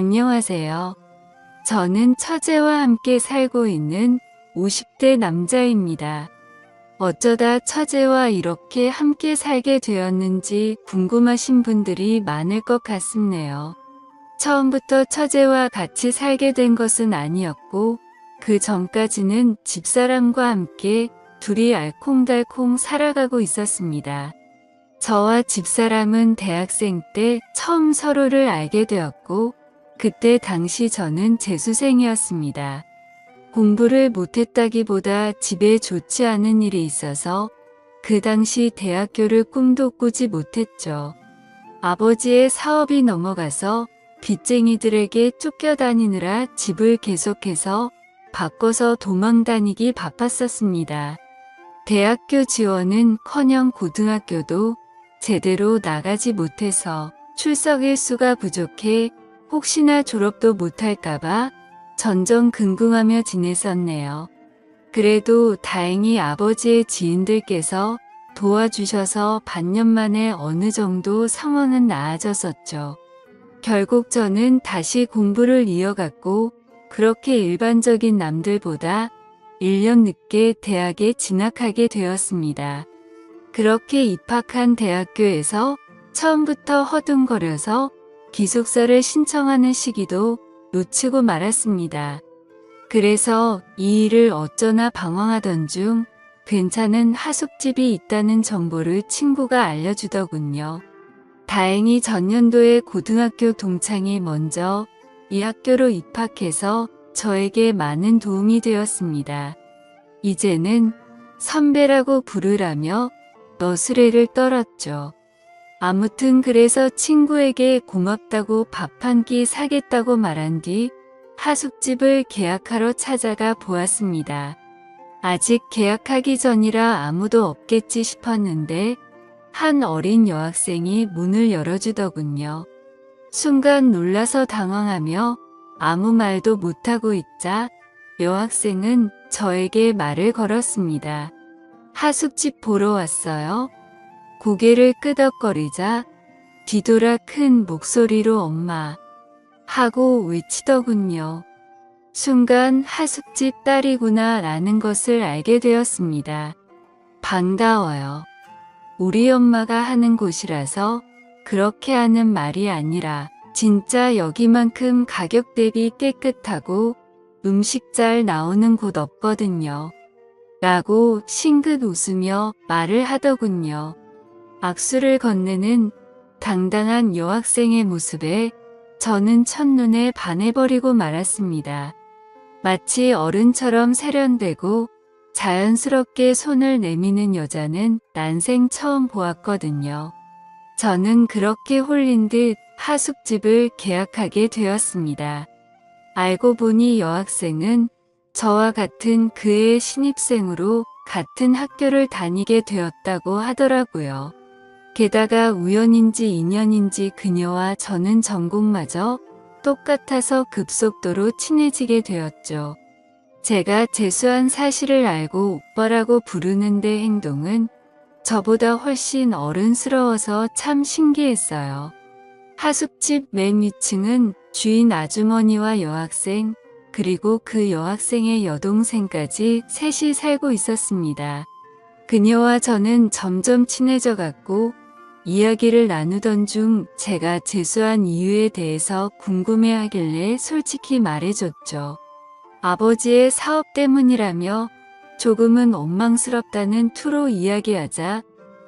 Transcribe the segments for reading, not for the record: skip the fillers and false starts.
안녕하세요. 저는 처제와 함께 살고 있는 50대 남자입니다. 어쩌다 처제와 이렇게 함께 살게 되었는지 궁금하신 분들이 많을 것 같네요. 처음부터 처제와 같이 살게 된 것은 아니었고, 그 전까지는 집사람과 함께 둘이 알콩달콩 살아가고 있었습니다. 저와 집사람은 대학생 때 처음 서로를 알게 되었고, 그때 당시 저는 재수생이었습니다. 공부를 못했다기보다 집에 좋지 않은 일이 있어서 그 당시 대학교를 꿈도 꾸지 못했죠. 아버지의 사업이 넘어가서 빚쟁이들에게 쫓겨다니느라 집을 계속해서 바꿔서 도망다니기 바빴었습니다. 대학교 지원은커녕 고등학교도 제대로 나가지 못해서 출석 일수가 부족해 혹시나 졸업도 못할까봐 전전긍긍하며 지냈었네요. 그래도 다행히 아버지의 지인들께서 도와주셔서 반년 만에 어느 정도 상황은 나아졌었죠. 결국 저는 다시 공부를 이어갔고 그렇게 일반적인 남들보다 1년 늦게 대학에 진학하게 되었습니다. 그렇게 입학한 대학교에서 처음부터 허둥거려서 기숙사를 신청하는 시기도 놓치고 말았습니다. 그래서 이 일을 어쩌나 방황하던 중 괜찮은 하숙집이 있다는 정보를 친구가 알려주더군요. 다행히 전년도에 고등학교 동창이 먼저 이 학교로 입학해서 저에게 많은 도움이 되었습니다. 이제는 선배라고 부르라며 너스레를 떨었죠. 아무튼 그래서 친구에게 고맙다고 밥 한 끼 사겠다고 말한 뒤 하숙집을 계약하러 찾아가 보았습니다. 아직 계약하기 전이라 아무도 없겠지 싶었는데 한 어린 여학생이 문을 열어주더군요. 순간 놀라서 당황하며 아무 말도 못하고 있자 여학생은 저에게 말을 걸었습니다. 하숙집 보러 왔어요? 고개를 끄덕거리자 뒤돌아 큰 목소리로 엄마 하고 외치더군요. 순간 하숙집 딸이구나 라는 것을 알게 되었습니다. 반가워요. 우리 엄마가 하는 곳이라서 그렇게 하는 말이 아니라 진짜 여기만큼 가격 대비 깨끗하고 음식 잘 나오는 곳 없거든요. 라고 싱긋 웃으며 말을 하더군요. 악수를 건네는 당당한 여학생의 모습에 저는 첫눈에 반해버리고 말았습니다. 마치 어른처럼 세련되고 자연스럽게 손을 내미는 여자는 난생 처음 보았거든요. 저는 그렇게 홀린 듯 하숙집을 계약하게 되었습니다. 알고 보니 여학생은 저와 같은 그의 신입생으로 같은 학교를 다니게 되었다고 하더라고요. 게다가 우연인지 인연인지 그녀와 저는 전공마저 똑같아서 급속도로 친해지게 되었죠. 제가 재수한 사실을 알고 오빠라고 부르는데 행동은 저보다 훨씬 어른스러워서 참 신기했어요. 하숙집 맨 위층은 주인 아주머니와 여학생, 그리고 그 여학생의 여동생까지 셋이 살고 있었습니다. 그녀와 저는 점점 친해져 갔고 이야기를 나누던 중 제가 재수한 이유에 대해서 궁금해하길래 솔직히 말해줬죠. 아버지의 사업 때문이라며 조금은 원망스럽다는 투로 이야기하자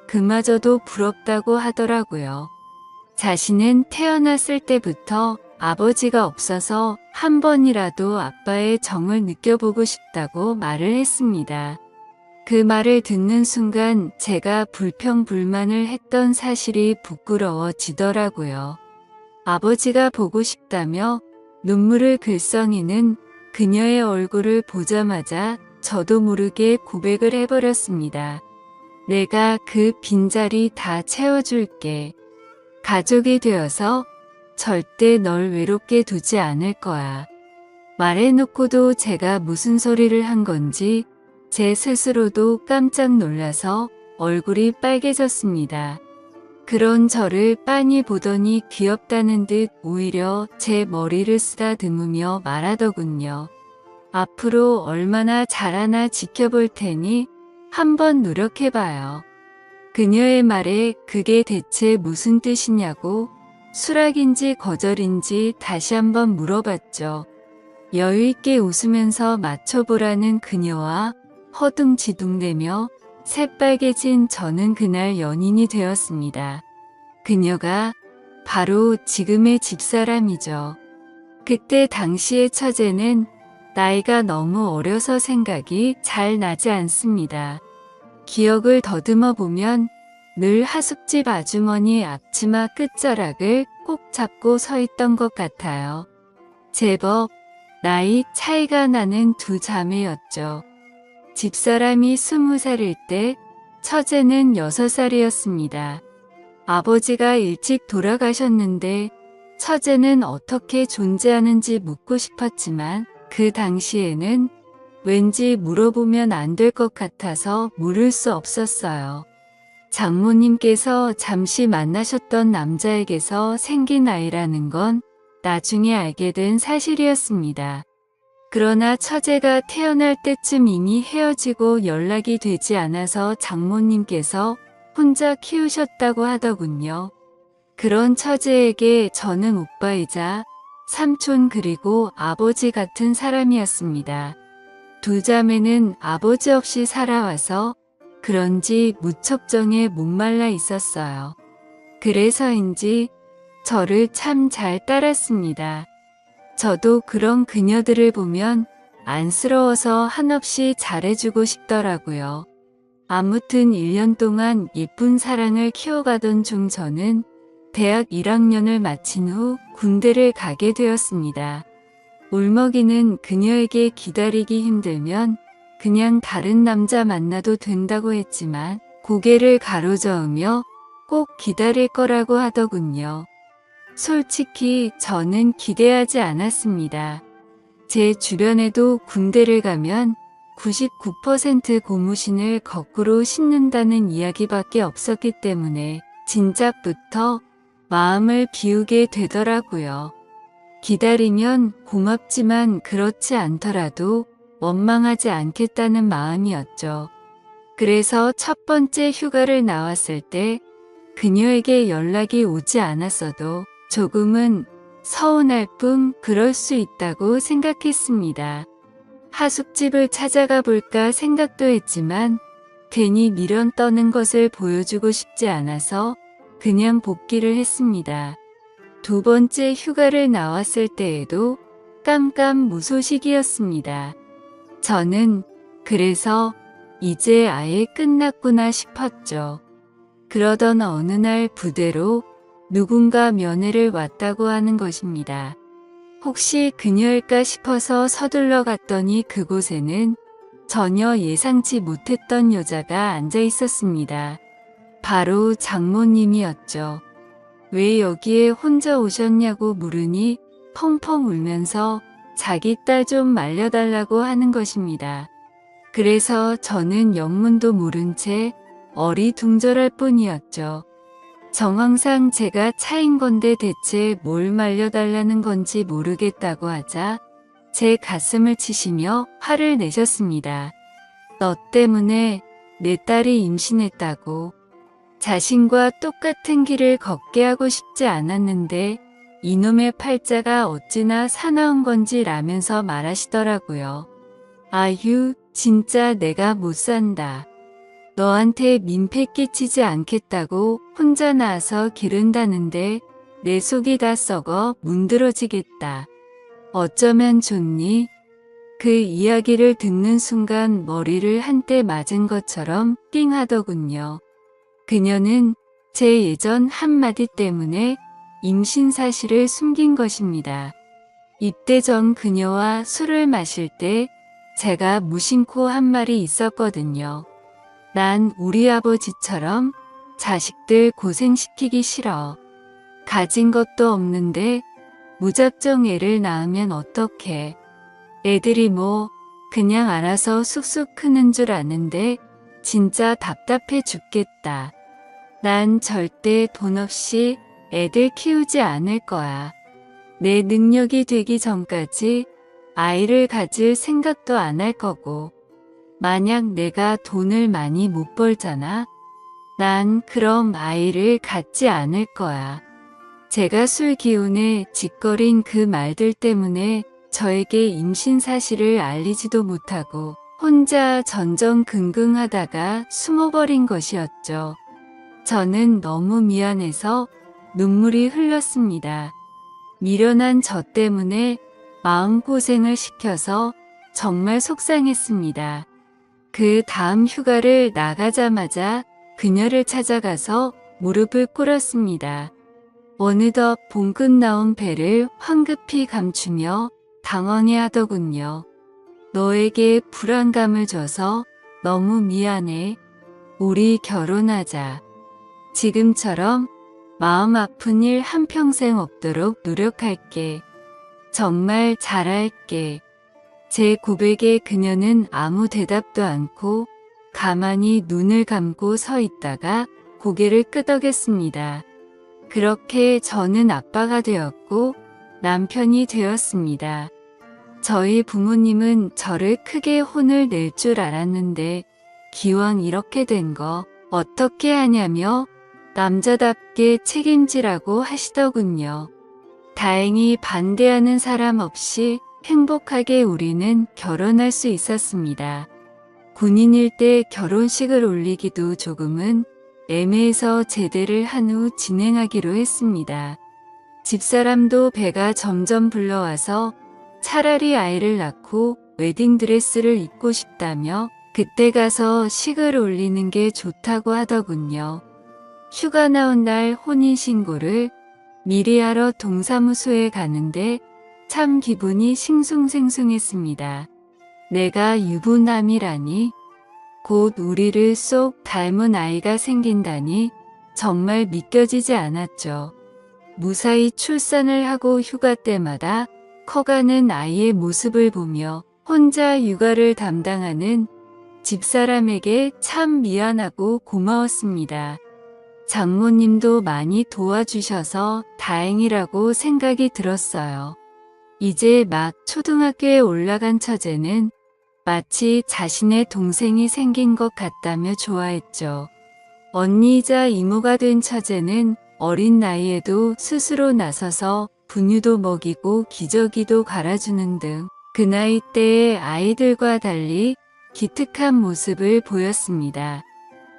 그마저도 부럽다고 하더라고요. 자신은 태어났을 때부터 아버지가 없어서 한 번이라도 아빠의 정을 느껴보고 싶다고 말을 했습니다. 그 말을 듣는 순간 제가 불평불만을 했던 사실이 부끄러워지더라고요. 아버지가 보고 싶다며 눈물을 글썽이는 그녀의 얼굴을 보자마자 저도 모르게 고백을 해버렸습니다. 내가 그 빈자리 다 채워줄게. 가족이 되어서 절대 널 외롭게 두지 않을 거야. 말해놓고도 제가 무슨 소리를 한 건지 제 스스로도 깜짝 놀라서 얼굴이 빨개졌습니다. 그런 저를 빤히 보더니 귀엽다는 듯 오히려 제 머리를 쓰다듬으며 말하더군요. 앞으로 얼마나 잘하나 지켜볼 테니 한번 노력해봐요. 그녀의 말에 그게 대체 무슨 뜻이냐고 수락인지 거절인지 다시 한번 물어봤죠. 여유있게 웃으면서 맞춰보라는 그녀와 허둥지둥대며 새빨개진 저는 그날 연인이 되었습니다. 그녀가 바로 지금의 집사람이죠. 그때 당시의 처제는 나이가 너무 어려서 생각이 잘 나지 않습니다. 기억을 더듬어 보면 늘 하숙집 아주머니 앞치마 끝자락을 꼭 잡고 서 있던 것 같아요. 제법 나이 차이가 나는 두 자매였죠. 집사람이 20살일 때 처제는 6살이었습니다. 아버지가 일찍 돌아가셨는데 처제는 어떻게 존재하는지 묻고 싶었지만 그 당시에는 왠지 물어보면 안 될 것 같아서 물을 수 없었어요. 장모님께서 잠시 만나셨던 남자에게서 생긴 아이라는 건 나중에 알게 된 사실이었습니다. 그러나 처제가 태어날 때쯤 이미 헤어지고 연락이 되지 않아서 장모님께서 혼자 키우셨다고 하더군요. 그런 처제에게 저는 오빠이자 삼촌 그리고 아버지 같은 사람이었습니다. 두 자매는 아버지 없이 살아와서 그런지 무척 정에 목말라 있었어요. 그래서인지 저를 참 잘 따랐습니다. 저도 그런 그녀들을 보면 안쓰러워서 한없이 잘해주고 싶더라고요. 아무튼 1년 동안 예쁜 사랑을 키워가던 중 저는 대학 1학년을 마친 후 군대를 가게 되었습니다. 울먹이는 그녀에게 기다리기 힘들면 그냥 다른 남자 만나도 된다고 했지만 고개를 가로저으며 꼭 기다릴 거라고 하더군요. 솔직히 저는 기대하지 않았습니다. 제 주변에도 군대를 가면 99% 고무신을 거꾸로 신는다는 이야기밖에 없었기 때문에 진작부터 마음을 비우게 되더라고요. 기다리면 고맙지만 그렇지 않더라도 원망하지 않겠다는 마음이었죠. 그래서 첫 번째 휴가를 나왔을 때 그녀에게 연락이 오지 않았어도 조금은 서운할 뿐 그럴 수 있다고 생각했습니다. 하숙집을 찾아가 볼까 생각도 했지만 괜히 미련 떠는 것을 보여주고 싶지 않아서 그냥 복귀를 했습니다. 두 번째 휴가를 나왔을 때에도 깜깜무소식이었습니다. 저는 그래서 이제 아예 끝났구나 싶었죠. 그러던 어느 날 부대로 누군가 면회를 왔다고 하는 것입니다. 혹시 그녀일까 싶어서 서둘러 갔더니 그곳에는 전혀 예상치 못했던 여자가 앉아 있었습니다. 바로 장모님이었죠. 왜 여기에 혼자 오셨냐고 물으니 펑펑 울면서 자기 딸 좀 말려달라고 하는 것입니다. 그래서 저는 영문도 모른 채 어리둥절할 뿐이었죠. 정황상 제가 차인 건데 대체 뭘 말려달라는 건지 모르겠다고 하자 제 가슴을 치시며 화를 내셨습니다. 너 때문에 내 딸이 임신했다고. 자신과 똑같은 길을 걷게 하고 싶지 않았는데 이놈의 팔자가 어찌나 사나운 건지 라면서 말하시더라고요. 아휴, 진짜 내가 못 산다. 너한테 민폐 끼치지 않겠다고 혼자 나와서 기른다는데 내 속이 다 썩어 문드러지겠다. 어쩌면 좋니? 그 이야기를 듣는 순간 머리를 한대 맞은 것처럼 띵 하더군요. 그녀는 제 예전 한마디 때문에 임신 사실을 숨긴 것입니다. 입대 전 그녀와 술을 마실 때 제가 무심코 한 말이 있었거든요. 난 우리 아버지처럼 자식들 고생시키기 싫어. 가진 것도 없는데 무작정 애를 낳으면 어떡해. 애들이 뭐 그냥 알아서 쑥쑥 크는 줄 아는데 진짜 답답해 죽겠다. 난 절대 돈 없이 애들 키우지 않을 거야. 내 능력이 되기 전까지 아이를 가질 생각도 안 할 거고, 만약 내가 돈을 많이 못 벌잖아? 난 그럼 아이를 갖지 않을 거야. 제가 술 기운에 짓거린 그 말들 때문에 저에게 임신 사실을 알리지도 못하고 혼자 전전긍긍하다가 숨어버린 것이었죠. 저는 너무 미안해서 눈물이 흘렀습니다. 미련한 저 때문에 마음고생을 시켜서 정말 속상했습니다. 그 다음 휴가를 나가자마자 그녀를 찾아가서 무릎을 꿇었습니다. 어느덧 봉긋 나온 배를 황급히 감추며 당황해하더군요. 너에게 불안감을 줘서 너무 미안해. 우리 결혼하자. 지금처럼 마음 아픈 일 한평생 없도록 노력할게. 정말 잘할게. 제 고백에 그녀는 아무 대답도 않고 가만히 눈을 감고 서 있다가 고개를 끄덕였습니다. 그렇게 저는 아빠가 되었고 남편이 되었습니다. 저희 부모님은 저를 크게 혼을 낼 줄 알았는데 기왕 이렇게 된 거 어떻게 하냐며 남자답게 책임지라고 하시더군요. 다행히 반대하는 사람 없이 행복하게 우리는 결혼할 수 있었습니다. 군인일 때 결혼식을 올리기도 조금은 애매해서 제대를 한 후 진행하기로 했습니다. 집사람도 배가 점점 불러와서 차라리 아이를 낳고 웨딩드레스를 입고 싶다며 그때 가서 식을 올리는 게 좋다고 하더군요. 휴가 나온 날 혼인신고를 미리 하러 동사무소에 가는데 참 기분이 싱숭생숭했습니다. 내가 유부남이라니, 곧 우리를 쏙 닮은 아이가 생긴다니 정말 믿겨지지 않았죠. 무사히 출산을 하고 휴가 때마다 커가는 아이의 모습을 보며 혼자 육아를 담당하는 집사람에게 참 미안하고 고마웠습니다. 장모님도 많이 도와주셔서 다행이라고 생각이 들었어요. 이제 막 초등학교에 올라간 처제는 마치 자신의 동생이 생긴 것 같다며 좋아했죠. 언니이자 이모가 된 처제는 어린 나이에도 스스로 나서서 분유도 먹이고 기저귀도 갈아주는 등 그 나이 때의 아이들과 달리 기특한 모습을 보였습니다.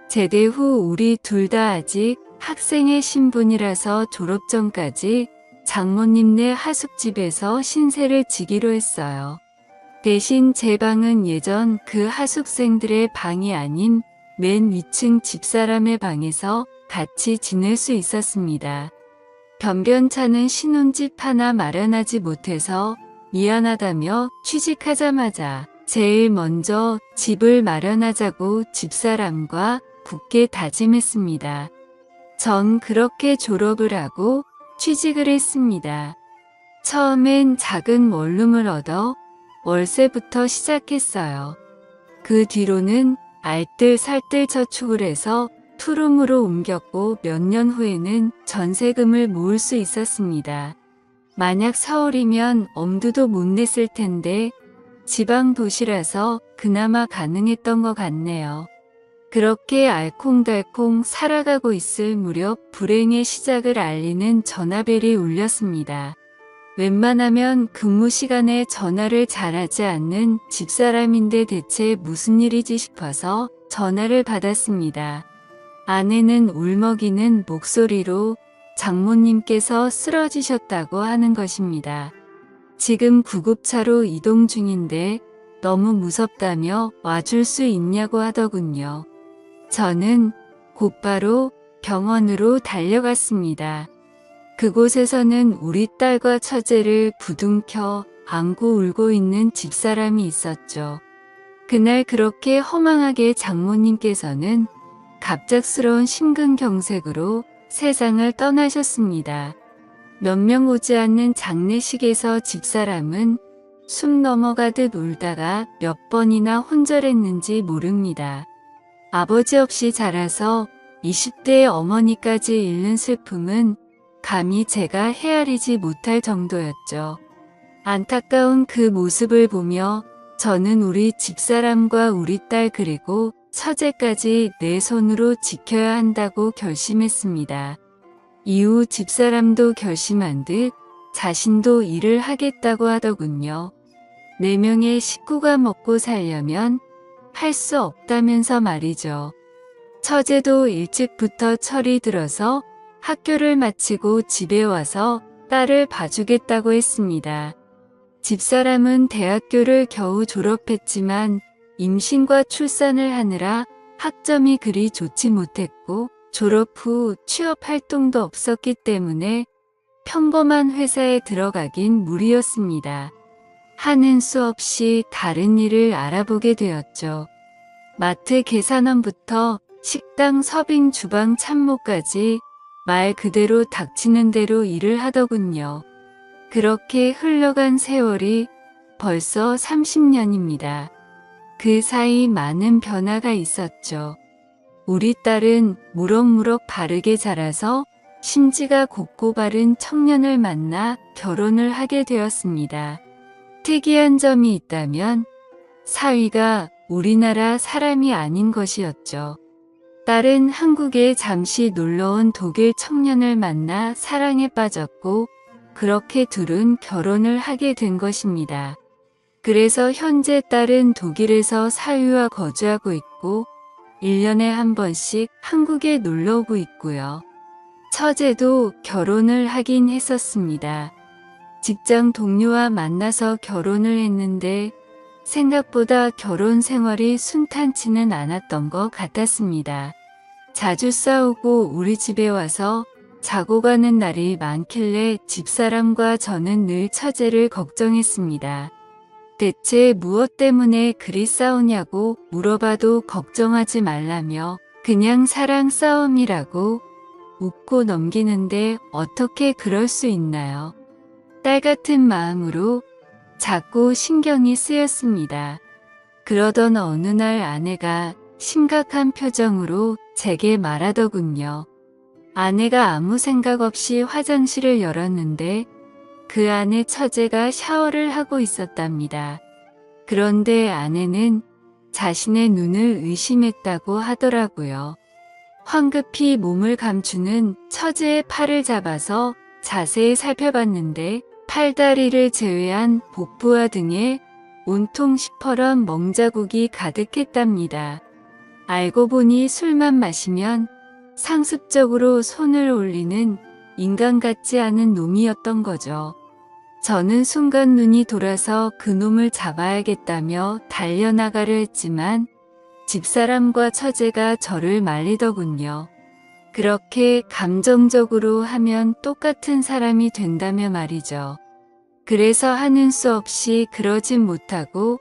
제대 후 우리 둘 다 아직 학생의 신분이라서 졸업 전까지 장모님네 하숙집에서 신세를 지기로 했어요. 대신 제 방은 예전 그 하숙생들의 방이 아닌 맨 위층 집사람의 방에서 같이 지낼 수 있었습니다. 변변찮은 신혼집 하나 마련하지 못해서 미안하다며 취직하자마자 제일 먼저 집을 마련하자고 집사람과 굳게 다짐했습니다. 전 그렇게 졸업을 하고 취직을 했습니다. 처음엔 작은 원룸을 얻어 월세부터 시작했어요. 그 뒤로는 알뜰살뜰 저축을 해서 투룸으로 옮겼고 몇 년 후에는 전세금을 모을 수 있었습니다. 만약 서울이면 엄두도 못 냈을 텐데 지방 도시라서 그나마 가능했던 것 같네요. 그렇게 알콩달콩 살아가고 있을 무렵 불행의 시작을 알리는 전화벨이 울렸습니다. 웬만하면 근무 시간에 전화를 잘하지 않는 집사람인데 대체 무슨 일이지 싶어서 전화를 받았습니다. 아내는 울먹이는 목소리로 장모님께서 쓰러지셨다고 하는 것입니다. 지금 구급차로 이동 중인데 너무 무섭다며 와줄 수 있냐고 하더군요. 저는 곧바로 병원으로 달려갔습니다. 그곳에서는 우리 딸과 처제를 부둥켜 안고 울고 있는 집사람이 있었죠. 그날 그렇게 허망하게 장모님께서는 갑작스러운 심근경색으로 세상을 떠나셨습니다. 몇 명 오지 않는 장례식에서 집사람은 숨 넘어가듯 울다가 몇 번이나 혼절했는지 모릅니다. 아버지 없이 자라서 20대의 어머니까지 잃는 슬픔은 감히 제가 헤아리지 못할 정도였죠. 안타까운 그 모습을 보며 저는 우리 집사람과 우리 딸 그리고 처제까지 내 손으로 지켜야 한다고 결심했습니다. 이후 집사람도 결심한 듯 자신도 일을 하겠다고 하더군요. 4명의 식구가 먹고 살려면 할 수 없다면서 말이죠. 처제도 일찍부터 철이 들어서 학교를 마치고 집에 와서 딸을 봐주겠다고 했습니다. 집사람은 대학교를 겨우 졸업했지만 임신과 출산을 하느라 학점이 그리 좋지 못했고 졸업 후 취업 활동도 없었기 때문에 평범한 회사에 들어가긴 무리였습니다. 하는 수 없이 다른 일을 알아보게 되었죠. 마트 계산원부터 식당 서빙 주방 참모까지 말 그대로 닥치는 대로 일을 하더군요. 그렇게 흘러간 세월이 벌써 30년입니다. 그 사이 많은 변화가 있었죠. 우리 딸은 무럭무럭 바르게 자라서 심지가 곱고 바른 청년을 만나 결혼을 하게 되었습니다. 특이한 점이 있다면 사위가 우리나라 사람이 아닌 것이었죠. 딸은 한국에 잠시 놀러온 독일 청년을 만나 사랑에 빠졌고 그렇게 둘은 결혼을 하게 된 것입니다. 그래서 현재 딸은 독일에서 사위와 거주하고 있고 1년에 한 번씩 한국에 놀러 오고 있고요. 처제도 결혼을 하긴 했었습니다. 직장 동료와 만나서 결혼을 했는데 생각보다 결혼 생활이 순탄치는 않았던 것 같았습니다. 자주 싸우고 우리 집에 와서 자고 가는 날이 많길래 집사람과 저는 늘 처제를 걱정했습니다. 대체 무엇 때문에 그리 싸우냐고 물어봐도 걱정하지 말라며 그냥 사랑 싸움이라고 웃고 넘기는데 어떻게 그럴 수 있나요? 딸 같은 마음으로 자꾸 신경이 쓰였습니다. 그러던 어느 날 아내가 심각한 표정으로 제게 말하더군요. 아내가 아무 생각 없이 화장실을 열었는데 그 안에 처제가 샤워를 하고 있었답니다. 그런데 아내는 자신의 눈을 의심했다고 하더라고요. 황급히 몸을 감추는 처제의 팔을 잡아서 자세히 살펴봤는데 팔다리를 제외한 복부와 등에 온통 시퍼런 멍자국이 가득했답니다. 알고 보니 술만 마시면 상습적으로 손을 올리는 인간 같지 않은 놈이었던 거죠. 저는 순간 눈이 돌아서 그놈을 잡아야겠다며 달려나가려 했지만 집사람과 처제가 저를 말리더군요. 그렇게 감정적으로 하면 똑같은 사람이 된다며 말이죠. 그래서 하는 수 없이 그러진 못하고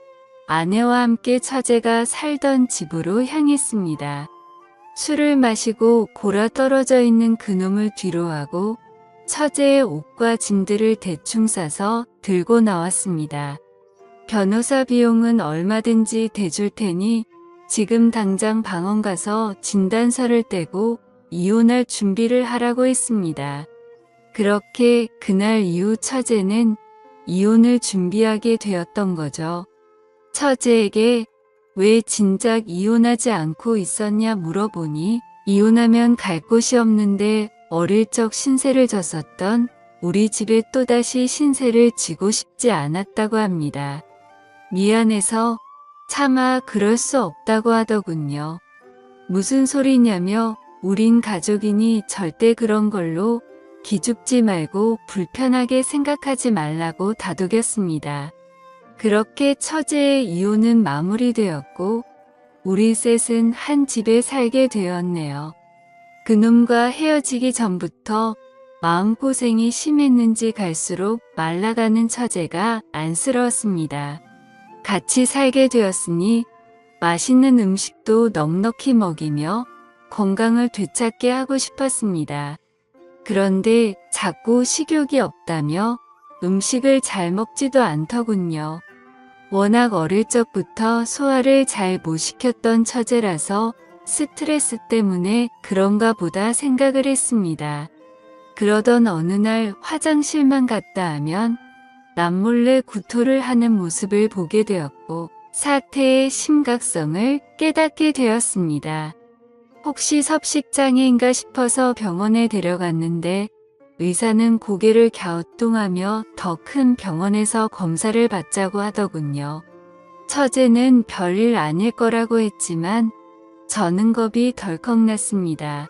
아내와 함께 처제가 살던 집으로 향했습니다. 술을 마시고 골아 떨어져 있는 그놈을 뒤로하고 처제의 옷과 짐들을 대충 싸서 들고 나왔습니다. 변호사 비용은 얼마든지 대줄 테니 지금 당장 방언 가서 진단서를 떼고 이혼할 준비를 하라고 했습니다. 그렇게 그날 이후 처제는 이혼을 준비하게 되었던 거죠. 처제에게 왜 진작 이혼하지 않고 있었냐 물어보니 이혼하면 갈 곳이 없는데 어릴 적 신세를 졌었던 우리 집에 또다시 신세를 지고 싶지 않았다고 합니다. 미안해서 차마 그럴 수 없다고 하더군요. 무슨 소리냐며 우린 가족이니 절대 그런 걸로 기죽지 말고 불편하게 생각하지 말라고 다독였습니다. 그렇게 처제의 이혼은 마무리되었고 우리 셋은 한 집에 살게 되었네요. 그놈과 헤어지기 전부터 마음고생이 심했는지 갈수록 말라가는 처제가 안쓰러웠습니다. 같이 살게 되었으니 맛있는 음식도 넉넉히 먹이며 건강을 되찾게 하고 싶었습니다. 그런데 자꾸 식욕이 없다며 음식을 잘 먹지도 않더군요. 워낙 어릴 적부터 소화를 잘 못 시켰던 처제라서 스트레스 때문에 그런가 보다 생각을 했습니다. 그러던 어느 날 화장실만 갔다 하면 남몰래 구토를 하는 모습을 보게 되었고 사태의 심각성을 깨닫게 되었습니다. 혹시 섭식장애인가 싶어서 병원에 데려갔는데 의사는 고개를 갸우뚱하며 더 큰 병원에서 검사를 받자고 하더군요. 처제는 별일 아닐 거라고 했지만 저는 겁이 덜컥 났습니다.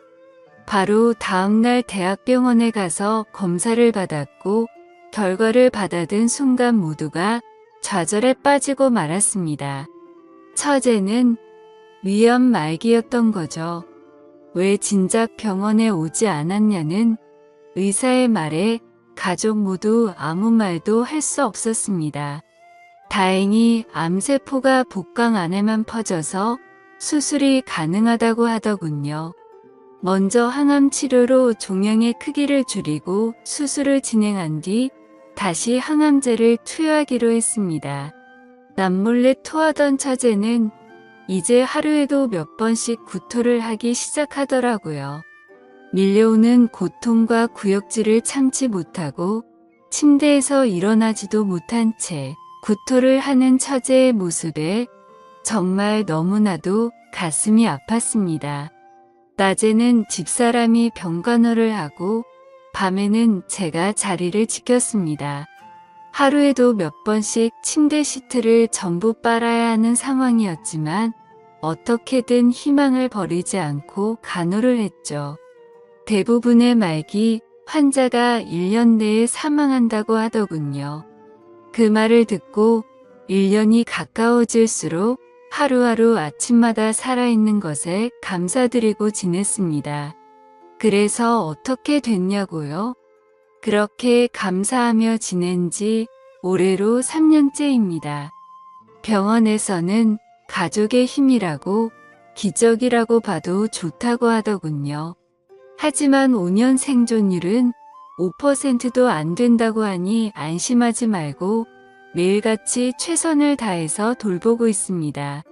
바로 다음날 대학병원에 가서 검사를 받았고 결과를 받아든 순간 모두가 좌절에 빠지고 말았습니다. 처제는 위암 말기였던 거죠. 왜 진작 병원에 오지 않았냐는 의사의 말에 가족 모두 아무 말도 할 수 없었습니다. 다행히 암세포가 복강 안에만 퍼져서 수술이 가능하다고 하더군요. 먼저 항암 치료로 종양의 크기를 줄이고 수술을 진행한 뒤 다시 항암제를 투여하기로 했습니다. 남몰래 토하던 처제는 이제 하루에도 몇 번씩 구토를 하기 시작하더라고요. 밀려오는 고통과 구역질을 참지 못하고 침대에서 일어나지도 못한 채 구토를 하는 처제의 모습에 정말 너무나도 가슴이 아팠습니다. 낮에는 집사람이 병간호를 하고 밤에는 제가 자리를 지켰습니다. 하루에도 몇 번씩 침대 시트를 전부 빨아야 하는 상황이었지만 어떻게든 희망을 버리지 않고 간호를 했죠. 대부분의 말기 환자가 1년 내에 사망한다고 하더군요. 그 말을 듣고 1년이 가까워질수록 하루하루 아침마다 살아있는 것에 감사드리고 지냈습니다. 그래서 어떻게 됐냐고요? 그렇게 감사하며 지낸 지 올해로 3년째입니다. 병원에서는 가족의 힘이라고 기적이라고 봐도 좋다고 하더군요. 하지만 5년 생존율은 5%도 안 된다고 하니 안심하지 말고 매일같이 최선을 다해서 돌보고 있습니다.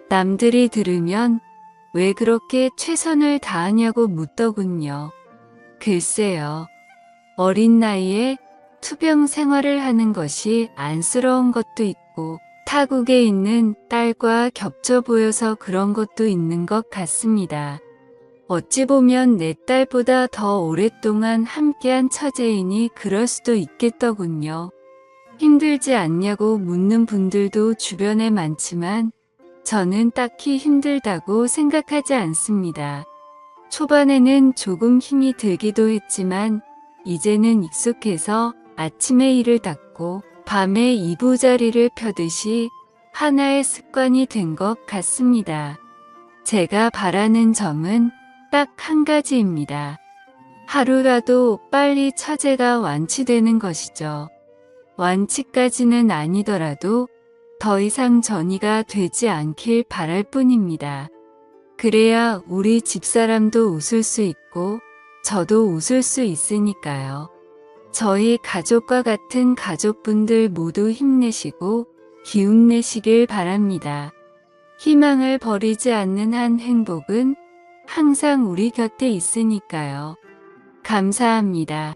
남들이 들으면 왜 그렇게 최선을 다하냐고 묻더군요. 글쎄요. 어린 나이에 투병 생활을 하는 것이 안쓰러운 것도 있고 타국에 있는 딸과 겹쳐 보여서 그런 것도 있는 것 같습니다. 어찌 보면 내 딸보다 더 오랫동안 함께한 처제이니 그럴 수도 있겠더군요. 힘들지 않냐고 묻는 분들도 주변에 많지만 저는 딱히 힘들다고 생각하지 않습니다. 초반에는 조금 힘이 들기도 했지만 이제는 익숙해서 아침에 이를 닦고 밤에 이부자리를 펴듯이 하나의 습관이 된 것 같습니다. 제가 바라는 점은 딱 한 가지입니다. 하루라도 빨리 처제가 완치되는 것이죠. 완치까지는 아니더라도 더 이상 전이가 되지 않길 바랄 뿐입니다. 그래야 우리 집사람도 웃을 수 있고 저도 웃을 수 있으니까요. 저희 가족과 같은 가족분들 모두 힘내시고 기운내시길 바랍니다. 희망을 버리지 않는 한 행복은 항상 우리 곁에 있으니까요. 감사합니다.